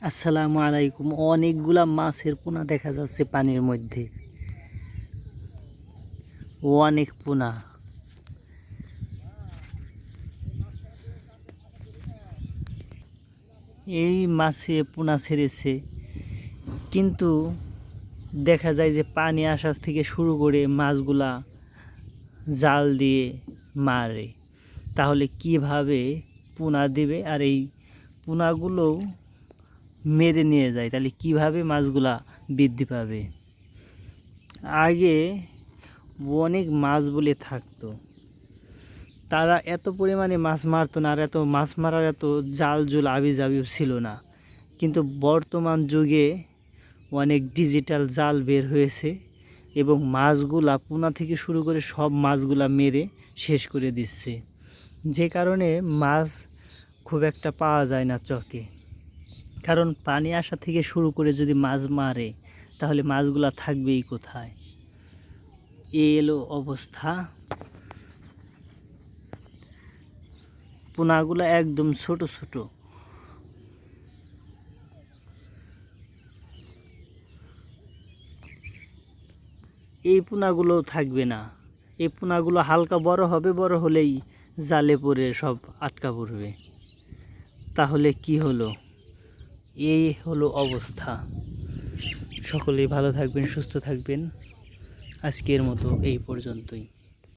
আসসালামু আলাইকুম। অনেকগুলা মাছের পোনা দেখা যাচ্ছে পানির মধ্যে। অনেক পোনা। এই মাছে পোনা ছেড়েছে, কিন্তু দেখা যায় যে পানি আসার থেকে শুরু করে মাছগুলা জাল দিয়ে মারে। তাহলে কিভাবে পোনা দিবে আর এই পোনাগুলোও মেরে নিয়ে যায়, তাহলে কিভাবে মাছগুলা বৃদ্ধি পাবে? আগে অনেক মাছ বলে থাকতো, তারা এত পরিমাণে মাছ মারতো না, আর এত মাছ মারার এত জাল জুল আবিজাবিও ছিল না। কিন্তু বর্তমান যুগে অনেক ডিজিটাল জাল বের হয়েছে এবং মাছগুলা পোনা থেকে শুরু করে সব মাছগুলা মেরে শেষ করে দিচ্ছে, যে কারণে মাছ খুব একটা পাওয়া যায় না চকে। কারণ পানি আসা থেকে শুরু করে যদি মাছ মারে, তাহলে মাছগুলা থাকবেই কোথায়? এই এলো অবস্থা। পোনাগুলো একদম ছোট ছোট। এই পোনাগুলো থাকবে না। এই পোনাগুলো হালকা বড় হবে, বড় হলেই জালে পড়ে সব আটকা পড়বে। তাহলে কি হলো? এই হলো অবস্থা। সকলেই ভালো থাকবেন, সুস্থ থাকবেন। আজকের মতো এই পর্যন্তই।